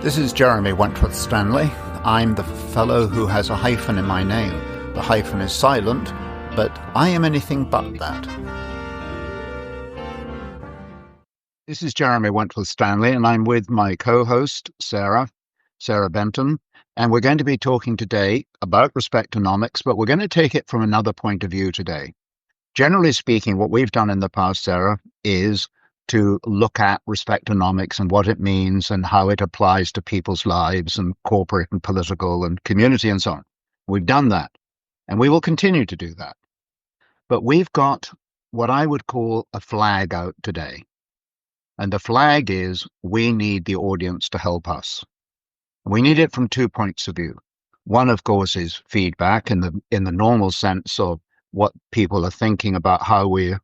This is Jeremy Wentworth-Stanley. I'm the fellow who has a hyphen in my name. The hyphen is silent, but I am anything but that. This is Jeremy Wentworth-Stanley, and I'm with my co-host, Sarah Benton, and we're going to be talking today about Respectonomics, but we're going to take it from another point of view today. Generally speaking, what we've done in the past, Sarah, is to look at Respectonomics and what it means and how it applies to people's lives and corporate and political and community and so on. We've done that, and we will continue to do that. But we've got what I would call a flag out today. And the flag is we need the audience to help us. We need it from 2 points of view. One, of course, is feedback in the normal sense of what people are thinking about how we're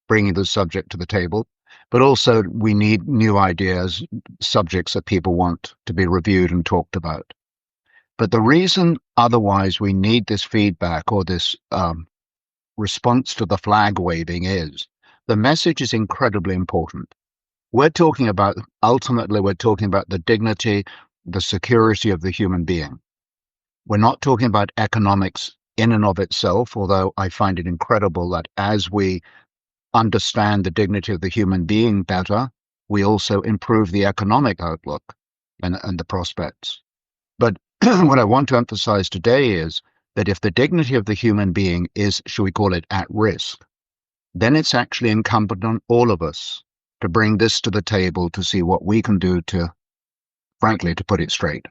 bringing the subject to the table. But also we need new ideas, subjects that people want to be reviewed and talked about. But the reason otherwise we need this feedback or this response to the flag waving is the message is incredibly important. Ultimately, we're talking about the dignity, the security of the human being. We're not talking about economics in and of itself, although I find it incredible that as we understand the dignity of the human being better, we also improve the economic outlook and the prospects. But what I want to emphasize today is that if the dignity of the human being is, shall we call it, at risk, then it's actually incumbent on all of us to bring this to the table to see what we can do to, frankly, to put it straight.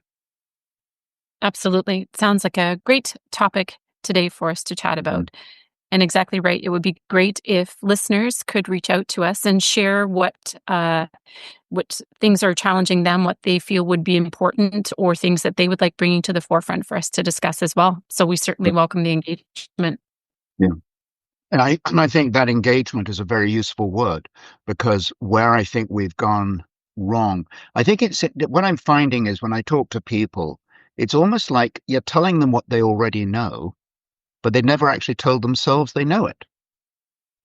Absolutely. Sounds like a great topic today for us to chat about. And exactly right. It would be great if listeners could reach out to us and share what things are challenging them, what they feel would be important, or things that they would like bringing to the forefront for us to discuss as well. So we certainly welcome the engagement. Yeah. And I think that engagement is a very useful word, because where I think we've gone wrong, I think what I'm finding is when I talk to people, it's almost like you're telling them what they already know, but they've never actually told themselves they know it.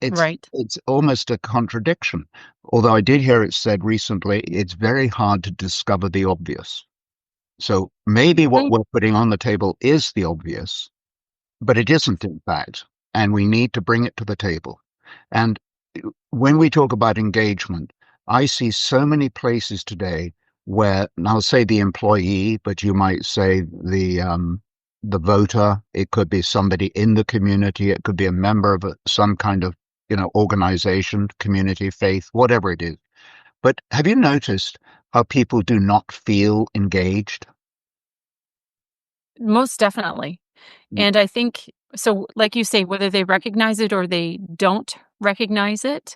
It's almost a contradiction. Although I did hear it said recently, it's very hard to discover the obvious. So maybe what we're putting on the table is the obvious, but it isn't in fact. And we need to bring it to the table. And when we talk about engagement, I see so many places today where, and I'll say the employee, but you might say the voter, it could be somebody in the community, it could be a member of some kind of, organization, community, faith, whatever it is. But have you noticed how people do not feel engaged? Most definitely. And I think, so like you say, whether they recognize it or they don't recognize it,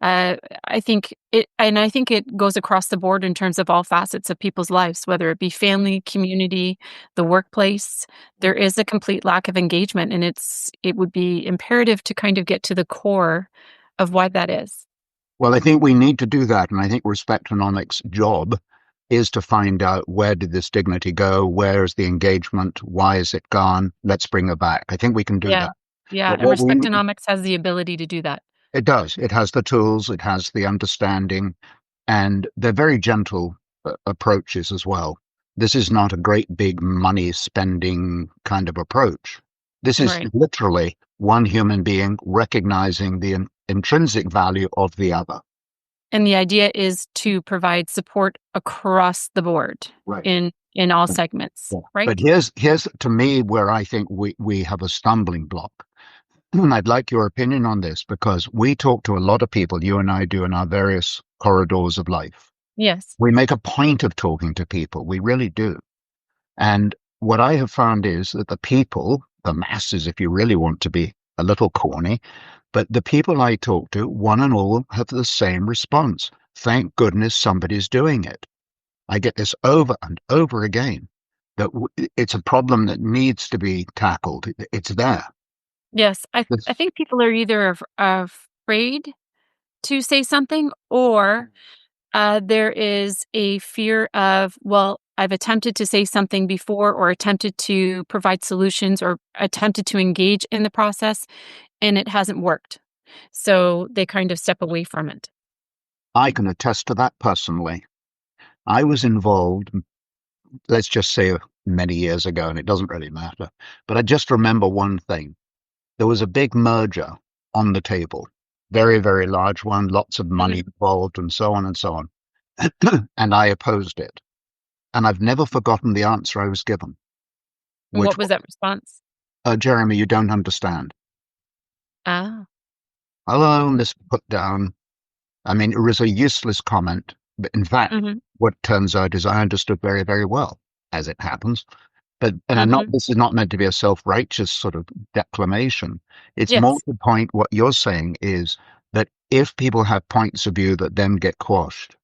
I think it goes across the board in terms of all facets of people's lives, whether it be family, community, the workplace. There is a complete lack of engagement, and it would be imperative to kind of get to the core of why that is. Well, I think we need to do that, and I think Respectonomics' job is to find out, where did this dignity go? Where is the engagement? Why is it gone? Let's bring it back. I think we can do that. Yeah, and Respectonomics has the ability to do that. It does. It has the tools, it has the understanding, and they're very gentle approaches as well. This is not a great big money spending kind of approach. This is literally one human being recognizing the intrinsic value of the other. And the idea is to provide support across the board in all segments, right? But here's to me where I think we have a stumbling block. And I'd like your opinion on this, because we talk to a lot of people, you and I do, in our various corridors of life. Yes. We make a point of talking to people. We really do. And what I have found is that the people, the masses, if you really want to be a little corny, but the people I talk to, one and all, have the same response. Thank goodness somebody's doing it. I get this over and over again, that it's a problem that needs to be tackled. It's there. Yes. I think people are either afraid to say something, or there is a fear of, well, I've attempted to say something before, or attempted to provide solutions, or attempted to engage in the process, and it hasn't worked. So they kind of step away from it. I can attest to that personally. I was involved, let's just say many years ago, and it doesn't really matter. But I just remember one thing. There was a big merger on the table, very, very large one, lots of money Mhm. involved, and so on and so on. And I opposed it. And I've never forgotten the answer I was given, And which what was that response? Jeremy, you don't understand. Ah. Hello, Miss Put Down. I mean, it was a useless comment. But in fact, Mhm. what turns out is I understood very, very well, as it happens. But and I'm not. Mhm. This is not meant to be a self-righteous sort of declamation. It's more Yes. to the point. What you're saying is that if people have points of view that then get quashed,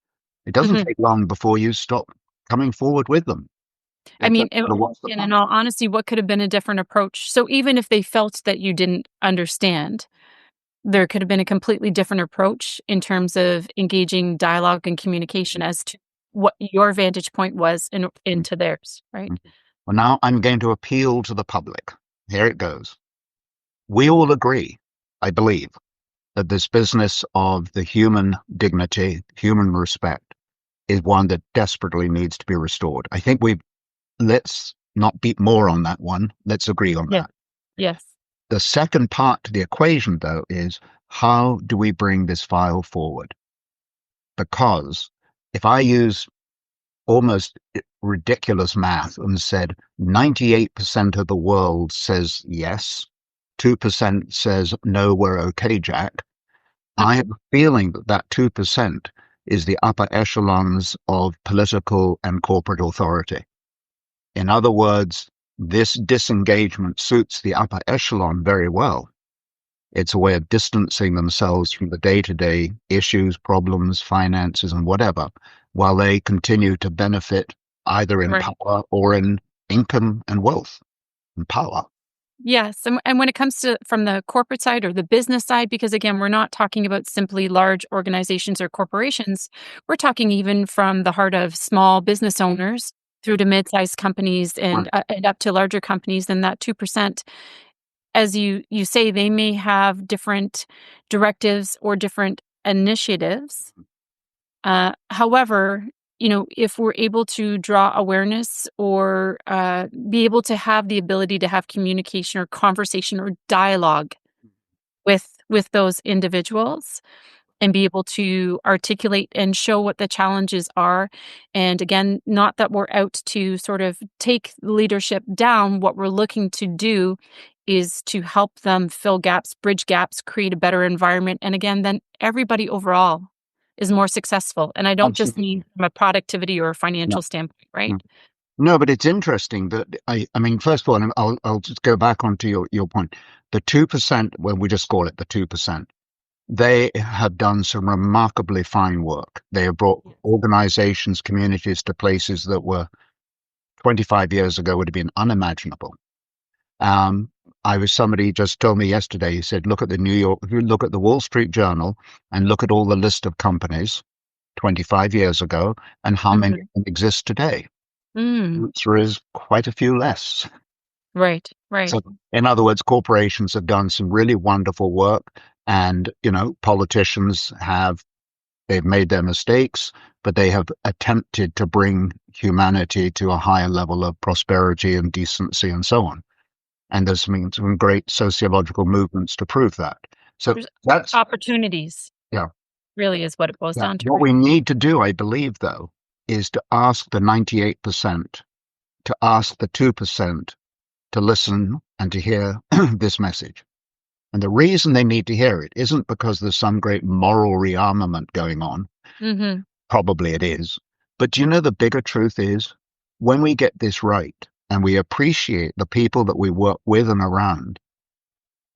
it doesn't Mhm. take long before you stop coming forward with them. I It's mean, just sort of what's the and in point? all honesty, what could have been a different approach? So even if they felt that you didn't understand, there could have been a completely different approach in terms of engaging dialogue and communication as to what your vantage point was into theirs, right? Well, now I'm going to appeal to the public. Here it goes. We all agree, I believe, that this business of the human dignity, human respect, is one that desperately needs to be restored. I think let's not beat more on that one. Let's agree on Yeah. that. Yes. The second part to the equation, though, is how do we bring this file forward? Because if I use almost ridiculous math and said 98% of the world says yes, 2% says no, we're okay, Jack, I have a feeling that that 2% is the upper echelons of political and corporate authority. In other words, this disengagement suits the upper echelon very well. It's a way of distancing themselves from the day-to-day issues, problems, finances, and whatever, while they continue to benefit either in Right. power or in income and wealth and power. Yes, and when it comes to from the corporate side or the business side, because again, we're not talking about simply large organizations or corporations. We're talking even from the heart of small business owners through to mid-sized companies and up to larger companies. Then that 2%, as you say, they may have different directives or different initiatives. However, if we're able to draw awareness or be able to have the ability to have communication or conversation or dialogue with those individuals and be able to articulate and show what the challenges are. And again, not that we're out to sort of take leadership down. What we're looking to do is to help them fill gaps, bridge gaps, create a better environment. And again, then everybody overall is more successful. And I don't just Absolutely. mean from a productivity or a No, financial standpoint, right? no. No, but it's interesting that I mean, first of all, and I'll just go back onto your point. The 2%, well, we just call it the 2%. They have done some remarkably fine work. They have brought organizations, communities to places that were 25 years ago would have been unimaginable. Um, somebody just told me yesterday, he said, look at the if you look at the Wall Street Journal and look at all the list of companies 25 years ago and how many Mhm. exist today. The Mm, answer is quite a few less. right, So, right. in other words, corporations have done some really wonderful work, and politicians they've made their mistakes, but they have attempted to bring humanity to a higher level of prosperity and decency and so on. And there's some great sociological movements to prove that. So There's that's, opportunities, yeah, really, is what it boils yeah. down to, What right? we need to do, I believe, though, is to ask the 98%, to ask the 2% to listen and to hear this message. And the reason they need to hear it isn't because there's some great moral rearmament going on. Hmm. Probably it is. But do you know the bigger truth is when we get this right and we appreciate the people that we work with and around,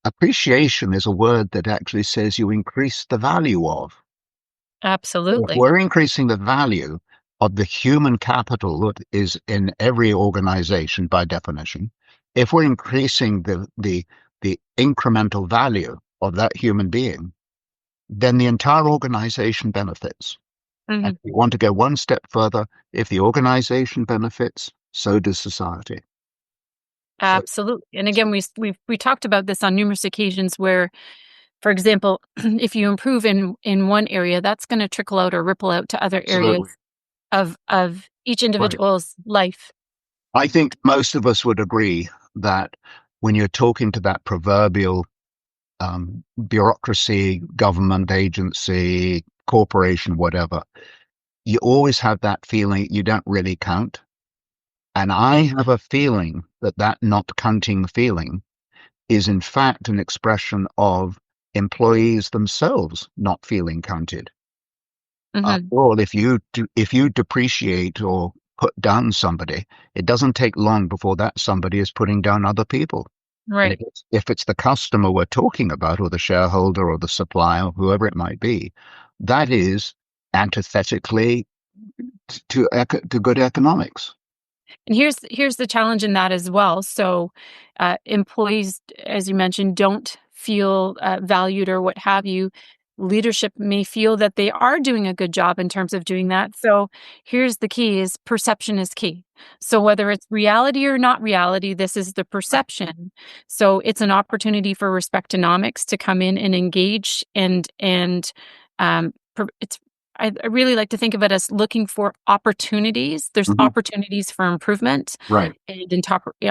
appreciation is a word that actually says you increase the value of. So if Absolutely. we're increasing the value of the human capital that is in every organization by definition, if we're increasing the incremental value of that human being, then the entire organization benefits. And Mhm. if we want to go one step further, if the organization benefits, so does society. So, Absolutely. And again, we talked about this on numerous occasions where, for example, if you improve in one area, that's going to trickle out or ripple out to other areas absolutely. of each Right. individual's life. I think most of us would agree that when you're talking to that proverbial bureaucracy, government agency, corporation, whatever, you always have that feeling you don't really count. And I have a feeling that that not counting feeling is in fact an expression of employees themselves not feeling counted. After Hmm. all, if you depreciate or put down somebody, it doesn't take long before that somebody is putting down other people. And Right. if it's the customer we're talking about, or the shareholder, or the supplier, whoever it might be, that is antithetically to good economics. And here's the challenge in that as well. So, employees, as you mentioned, don't feel valued or what have you. Leadership may feel that they are doing a good job in terms of doing that. So, here's the key: is perception is key. So, whether it's reality or not reality, this is the perception. So, it's an opportunity for Respectonomics to come in and engage it's I really like to think of it as looking for opportunities. There's Mhm. opportunities for improvement Right. and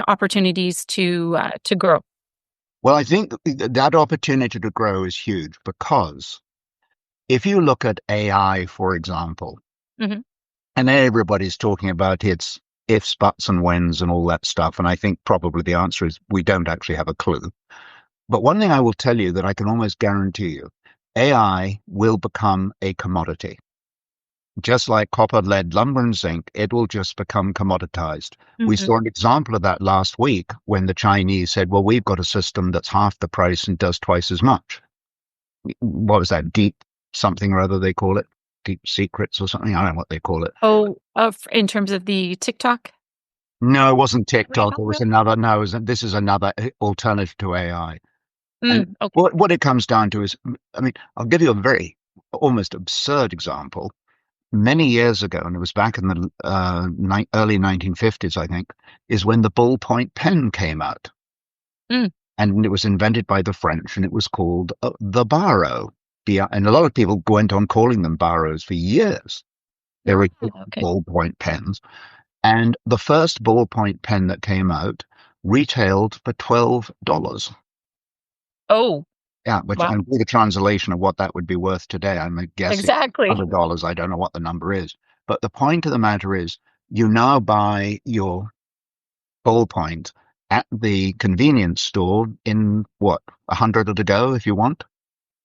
opportunities to grow. Well, I think that opportunity to grow is huge because if you look at AI, for example, Mhm. and everybody's talking about its ifs, buts, and whens and all that stuff, and I think probably the answer is we don't actually have a clue. But one thing I will tell you that I can almost guarantee you, AI will become a commodity. Just like copper, lead, lumber, and zinc, it will just become commoditized. We Mhm. saw an example of that last week when the Chinese said, well, we've got a system that's half the price and does twice as much. What was that? Deep something or other they call it? Deep secrets or something? I don't know what they call it. Oh, in terms of the TikTok? No, it wasn't What are you TikTok. It talking was about? another. No, this is another alternative to AI. And Okay. what it comes down to is, I mean, I'll give you a very almost absurd example. Many years ago, and it was back in the early 1950s, I think, is when the ballpoint pen came out. Mm. And it was invented by the French, and it was called the Baro. And a lot of people went on calling them Baros for years. They Ah, were okay. ballpoint pens. And the first ballpoint pen that came out retailed for $12. Oh, Yeah, which wow. and do the translation of what that would be worth today. I'm guessing Exactly. $100. I don't know what the number is. But the point of the matter is, you now buy your ballpoint at the convenience store in what, 100 at a go if you want,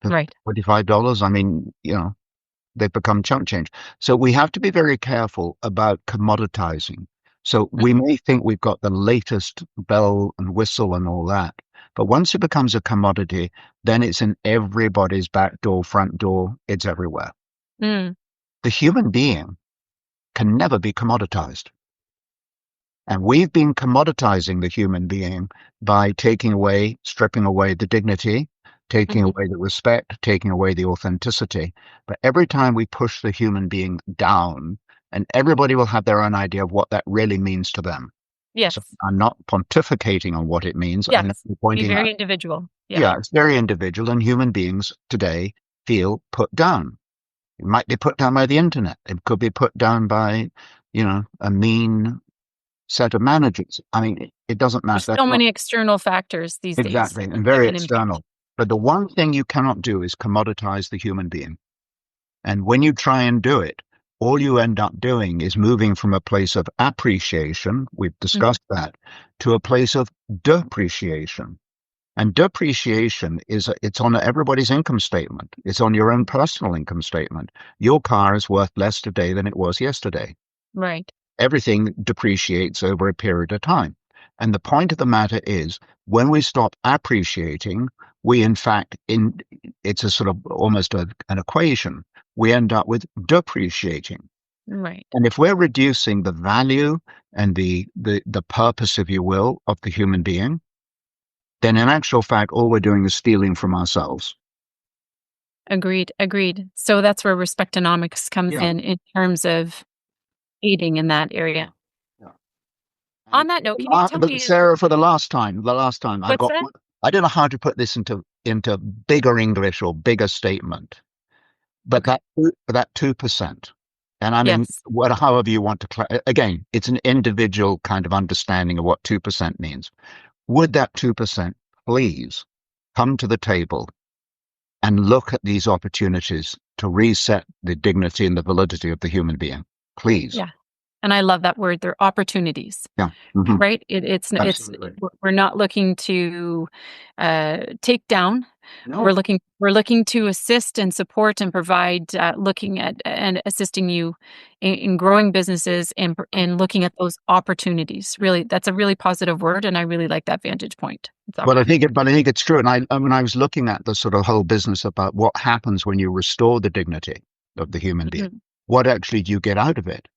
for Right. $25. I mean, they've become chump change. So we have to be very careful about commoditizing. So we Mhm. may think we've got the latest bell and whistle and all that, but once it becomes a commodity, then it's in everybody's back door, front door, it's everywhere. Mm. The human being can never be commoditized. And we've been commoditizing the human being by stripping away the dignity, taking Mhm. away the respect, taking away the authenticity. But every time we push the human being down, and everybody will have their own idea of what that really means to them. So Yes. I'm not pontificating on what it means. I'm Yes. Be pointing out, very individual. Yeah. yeah, it's very individual, and human beings today feel put down. It might be put down by the internet. It could be put down by, a mean set of managers. I mean, it doesn't matter. There's That's so not many external factors these days exactly and that very can impact. external. But the one thing you cannot do is commoditize the human being. And when you try and do it, all you end up doing is moving from a place of appreciation, we've Mhm. discussed that, to a place of depreciation. And depreciation it's on everybody's income statement. It's on your own personal income statement. Your car is worth less today than it was yesterday. Right. Everything depreciates over a period of time. And the point of the matter is, when we stop appreciating, we in fact, it's a sort of almost an equation. We end up with depreciating. Right. And if we're reducing the value and the purpose, if you will, of the human being, then in actual fact, all we're doing is stealing from ourselves. Agreed. Agreed. So that's where Respectonomics comes Yeah. in terms of aiding in that Yeah. area. Yeah. On And that note, can you tell but me Sarah, for the last time, what's that? I don't know how to put this into bigger English or bigger statement, but Okay. that 2%. And I mean, Yes. however you want to, again, it's an individual kind of understanding of what 2% means. Would that 2% please come to the table and look at these opportunities to reset the dignity and the validity of the human being? Please. Yeah. And I love that word. They're opportunities, Yeah. Hmm. right? It's Absolutely. we're not looking to take down. No. We're looking to assist and support and provide, looking at and assisting you in growing businesses and looking at those opportunities. Really, that's a really positive word, and I really like that vantage point. It's opportunity. But I think it's true. And when I was looking at the sort of whole business about what happens when you restore the dignity of the human being, Mhm. what actually do you get out of it?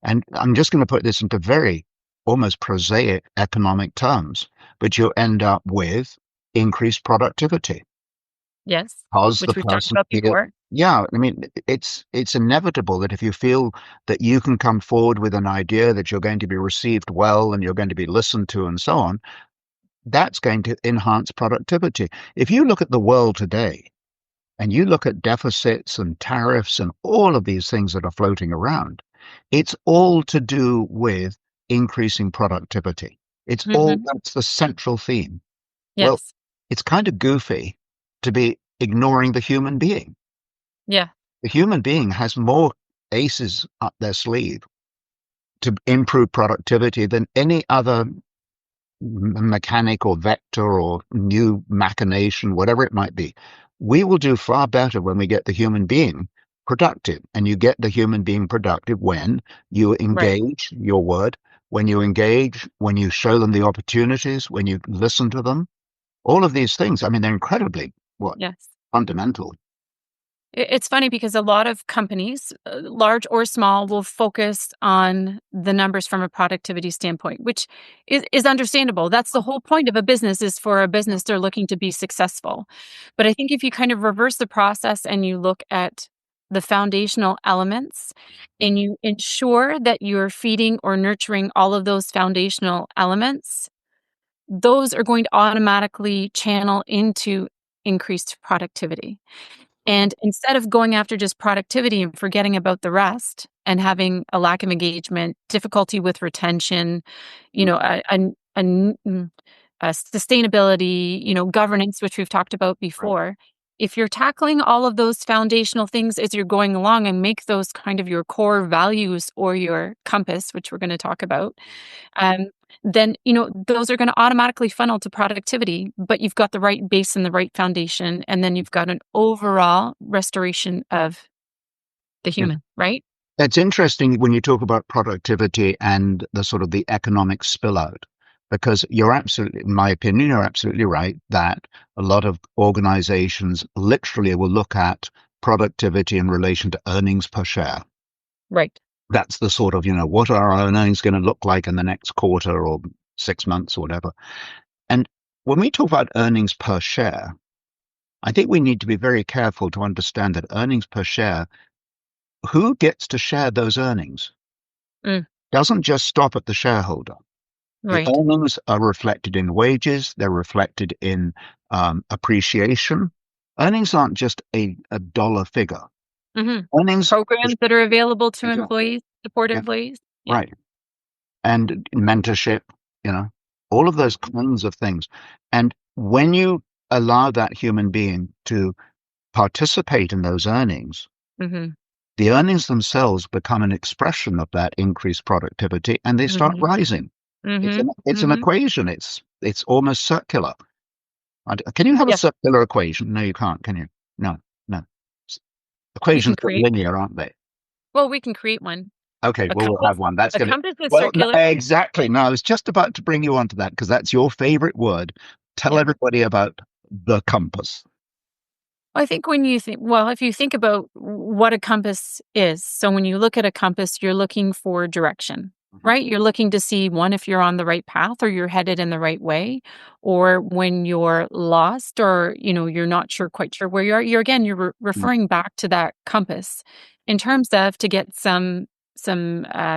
And I'm just going to put this into very almost prosaic economic terms, but you end up with increased productivity Yes, because the which we've talked person about feel, before. yeah, I mean, it's inevitable that if you feel that you can come forward with an idea that you're going to be received well and you're going to be listened to and so on, that's going to enhance productivity. If you look at the world today and you look at deficits and tariffs and all of these things that are floating around, it's all to do with increasing productivity. Hmm. That's the central theme. Well, Yes. it's kind of goofy to be ignoring the human being. Yeah. The human being has more aces up their sleeve to improve productivity than any other mechanic or vector or new machination, whatever it might be. We will do far better when we get the human being productive. And you get the human being productive when you Right. engage, your word, when you engage, when you show them the opportunities, when you listen to them, all of these things. I mean, they're incredibly what Yes. fundamental. It's funny because a lot of companies, large or small, will focus on the numbers from a productivity standpoint, which is understandable. That's the whole point of a business, is for a business, they're looking to be successful. But I think if you kind of reverse the process and you look at the foundational elements and you ensure that you're feeding or nurturing all of those foundational elements, those are going to automatically channel into increased productivity. And instead of going after just productivity and forgetting about the rest and having a lack of engagement, difficulty with retention, you know, sustainability, governance, which we've talked about Right. before. If you're tackling all of those foundational things as you're going along and make those kind of your core values or your compass, which we're going to talk about, um, then those are going to automatically funnel to productivity, but you've got the right base and the right foundation, and then you've got an overall restoration of the Yeah. human, right? It's interesting when you talk about productivity and the sort of the economic spillout, because you're absolutely, in my opinion, you're absolutely right that a lot of organizations literally will look at productivity in relation to earnings per share. Right. That's the sort of, what are our earnings going to look like in the next quarter or 6 months or whatever. And when we talk about earnings per share, I think we need to be very careful to understand that earnings per share, who gets to share those earnings? Mm, Doesn't just stop at the shareholder. The right. earnings are reflected in wages, they're reflected in appreciation. Earnings aren't just a dollar figure. Hmm. Earnings, Programs that are available to exactly. employees, support Yeah, employees. Yeah. right. And mentorship, all of those kinds of things. And when you allow that human being to participate in those earnings, Hmm. the earnings themselves become an expression of that increased productivity and they start Hmm. rising. Hmm. It's an Hmm. equation. It's almost circular. Can you have a Yes. circular equation? No, you can't, can you? No, no. S- We can Equations are create. linear, aren't they? Well, we can create one. Okay, A well, we'll compass. have one. That's A going to, compass is well, circular. exactly. No, I was just about to bring you onto that because that's your favorite word. Tell Yeah. everybody about the compass. I think when you think, well, if you think about what a compass is, so when you look at a compass, you're looking for direction, Mhm. right? You're looking to see, one, if you're on the right path or you're headed in the right way, or when you're lost or, you're not quite sure where you are. You're Mm. referring back to that compass in terms of to get some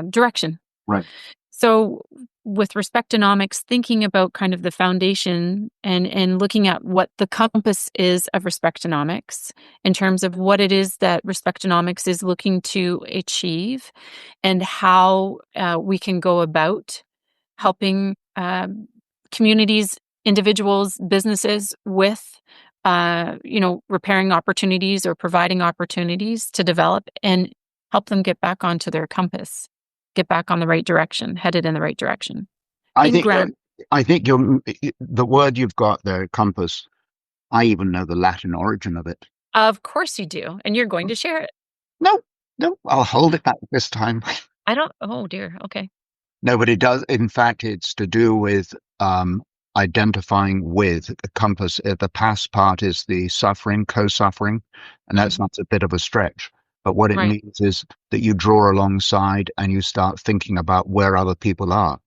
direction. Right. So with Respectonomics, thinking about kind of the foundation and looking at what the compass is of Respectonomics in terms of what it is that Respectonomics is looking to achieve and how we can go about helping communities, individuals, businesses with, repairing opportunities or providing opportunities to develop and help them get back onto their compass, get back on the right direction, headed in the right direction. I think the word you've got there, compass. I even know the Latin origin of it. Of course you do, and you're going to share it. No, I'll hold it back this time. I don't. Oh dear. Okay. No, but it does. In fact, it's to do with identifying with a compass. The past part is the suffering, co-suffering, and that's not a bit of a stretch. But what it Right. means is that you draw alongside and you start thinking about where other people are,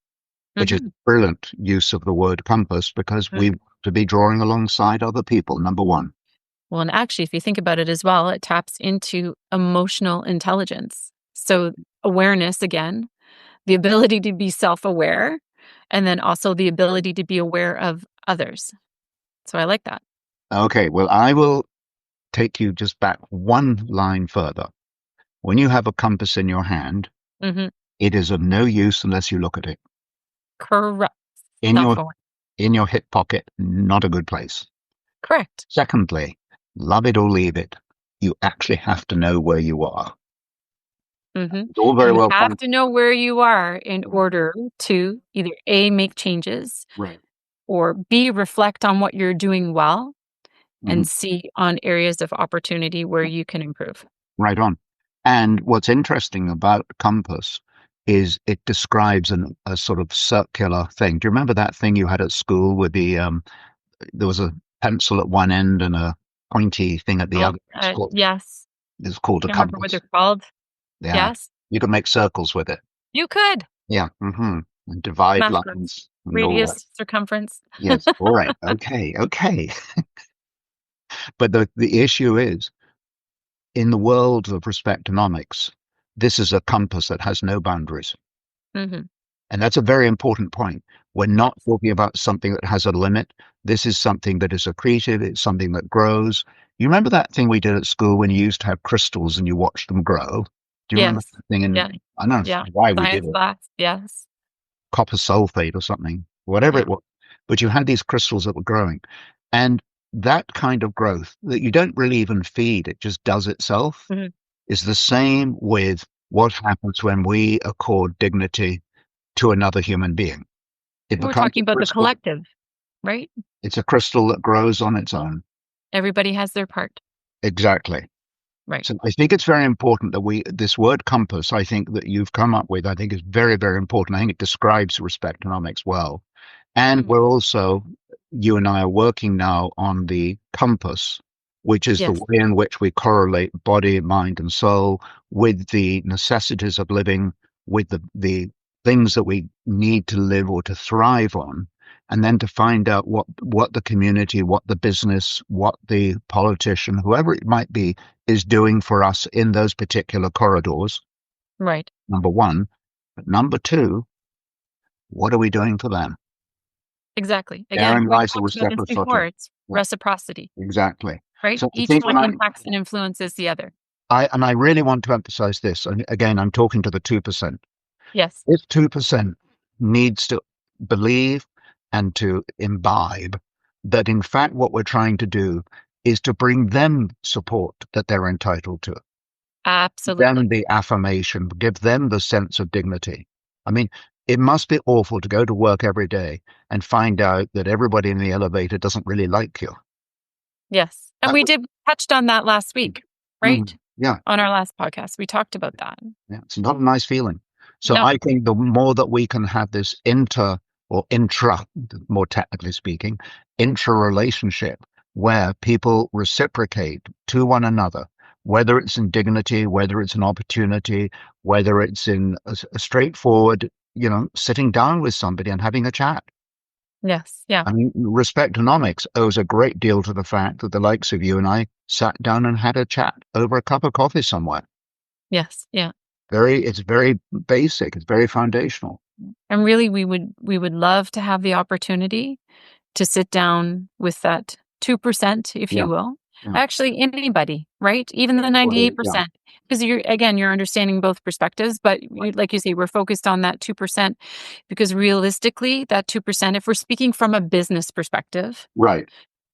which is a brilliant use of the word compass because we want to be drawing alongside other people, number one. Well, and actually, if you think about it as well, it taps into emotional intelligence. So awareness, again, the ability to be self-aware, and then also the ability to be aware of others. So I like that. Okay, well, I will take you just back one line further. When you have a compass in your hand, it is of no use unless you look at it. Correct. In your hip pocket, not a good place. Correct. Secondly, love it or leave it. You actually have to know where you are. It's all very well. You have to know where you are in order to either A, make changes, right, or B, reflect on what you're doing well, and C, on areas of opportunity where you can improve. Right on. And what's interesting about compass is it describes a sort of circular thing. Do you remember that thing you had at school with the there was a pencil at one end and a pointy thing at the other? Yes. It's called a compass. Remember what they're called? Yeah. Yes. You could make circles with it. You could. Yeah. And divide lines. Radius, circumference. Yes. All right. Okay. But the issue is, in the world of Respectonomics, this is a compass that has no boundaries. And that's a very important point. We're not talking about something that has a limit. This is something that is accretive. It's something that grows. You remember that thing we did at school when you used to have crystals and you watched them grow? Do you remember that thing? I don't know why we did it. Class. Yes. Copper sulfate or something, whatever it was. But you had these crystals that were growing. And that kind of growth that you don't really even feed, it just does itself, is the same with what happens when we accord dignity to another human being. We're talking about the collective, right? It's a crystal that grows on its own. Everybody has their part. Exactly. Right. So I think it's very important that this word compass, I think that you've come up with, I think is very, very important. I think it describes Respectonomics well. And we're also, you and I are working now on the compass, which is the way in which we correlate body, mind, and soul with the necessities of living, with the things that we need to live or to thrive on, and then to find out what the community, what the business, what the politician, whoever it might be, is doing for us in those particular corridors. Right. Number one. But number two, what are we doing for them? Exactly. Again, we talked about this before. It's reciprocity. Exactly. Right. So each one impacts and influences the other. I really want to emphasize this. And again, I'm talking to the 2%. Yes. This 2% needs to believe and to imbibe that, in fact, what we're trying to do is to bring them support that they're entitled to. Absolutely. Give them the affirmation, give them the sense of dignity. I mean, it must be awful to go to work every day and find out that everybody in the elevator doesn't really like you. Yes. And we touched on that last week, right? Yeah. On our last podcast, we talked about that. Yeah. It's not a nice feeling. So I think the more that we can have this intra, more technically speaking, intra-relationship where people reciprocate to one another, whether it's in dignity, whether it's an opportunity, whether it's in a straightforward, sitting down with somebody and having a chat. Yes. Yeah. I mean, Respectonomics owes a great deal to the fact that the likes of you and I sat down and had a chat over a cup of coffee somewhere. Yes. Yeah. It's very basic. It's very foundational. And really, we would love to have the opportunity to sit down with that 2%, if Yeah. you will. Yeah. Actually, anybody, right? Even the 98%, because you're understanding both perspectives, but like you say, we're focused on that 2% because realistically, that 2%, if we're speaking from a business perspective, Right.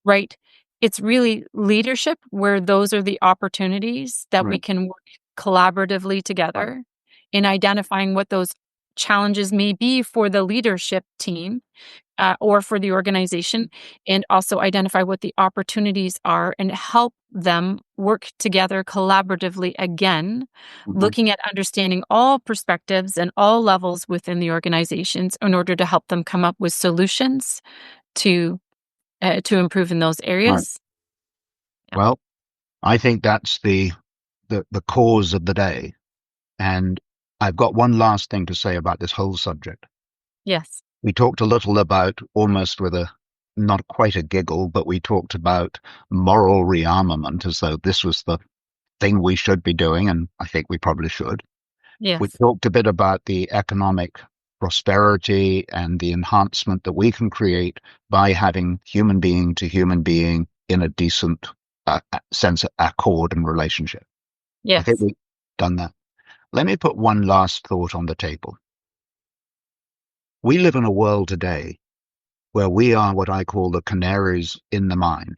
right, it's really leadership where those are the opportunities that we Right. can work collaboratively together in identifying what those challenges may be for the leadership team or for the organization, and also identify what the opportunities are and help them work together collaboratively again, Mhm. looking at understanding all perspectives and all levels within the organizations in order to help them come up with solutions to improve in those Right. areas. Yeah. Well, I think that's the cause of the day. And I've got one last thing to say about this whole subject. Yes. We talked a little about, almost with a not quite a giggle, but we talked about moral rearmament as though this was the thing we should be doing, and I think we probably should. We Yes. talked a bit about the economic prosperity and the enhancement that we can create by having human being to human being in a decent sense of accord and relationship. I think Yes. we've done that. Let me put one last thought on the table. We live in a world today where we are what I call the canaries in the mine.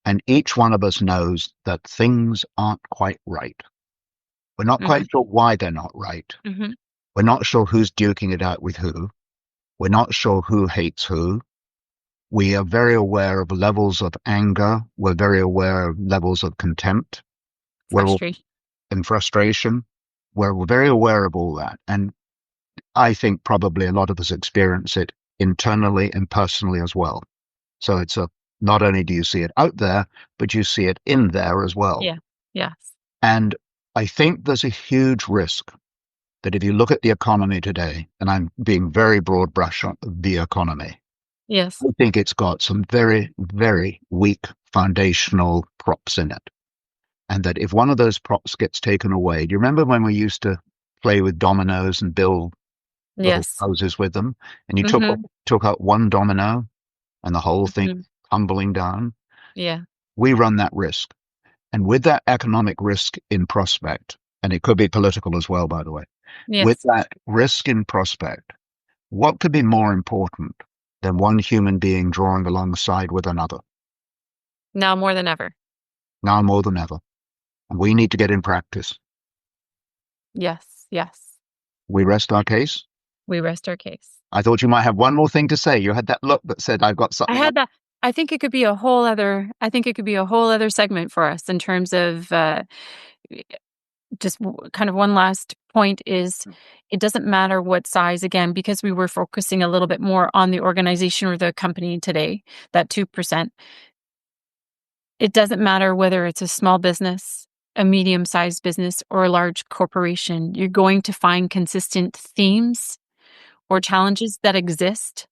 And each one of us knows that things aren't quite right. We're not Hmm. quite sure why they're not right. Hmm. We're not sure who's duking it out with who. We're not sure who hates who. We are very aware of levels of anger. We're very aware of levels of contempt. We're Frustration. in frustration. We're very aware of all that. And I think probably a lot of us experience it internally and personally as well. So not only do you see it out there, but you see it in there as well. Yeah. Yes. And I think there's a huge risk that if you look at the economy today, and I'm being very broad brush on the economy, Yes. I think it's got some very, very weak foundational props in it. And that if one of those props gets taken away, do you remember when we used to play with dominoes and build little Yes. houses with them? And you Hmm. took out one domino and the whole thing Hmm. tumbling down. Yeah. We run that risk. And with that economic risk in prospect, and it could be political as well, by the way, with Yes. that risk in prospect, what could be more important than one human being drawing alongside with another? Now more than ever. Now more than ever. And we need to get in practice. Yes. Yes. We rest our case. We rest our case. I thought you might have one more thing to say. You had that look that said, I've got I something else. had that. I think it could be a whole other. I think it could be a whole other segment for us in terms of just kind of one last point is it doesn't matter what size, again, because we were focusing a little bit more on the organization or the company today, that 2%. It doesn't matter whether it's a small business, a medium-sized business, or a large corporation. You're going to find consistent themes or challenges that exist,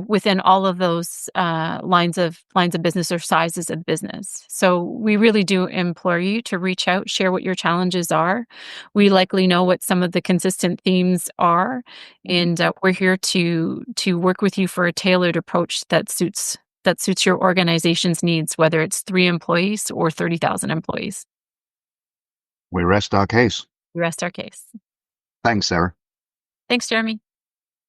within all of those lines of business or sizes of business. So we really do implore you to reach out, share what your challenges are. We likely know what some of the consistent themes are, and we're here to work with you for a tailored approach that suits your organization's needs, whether it's 3 employees or 30,000 employees. We rest our case. We rest our case. Thanks, Sarah. Thanks, Jeremy.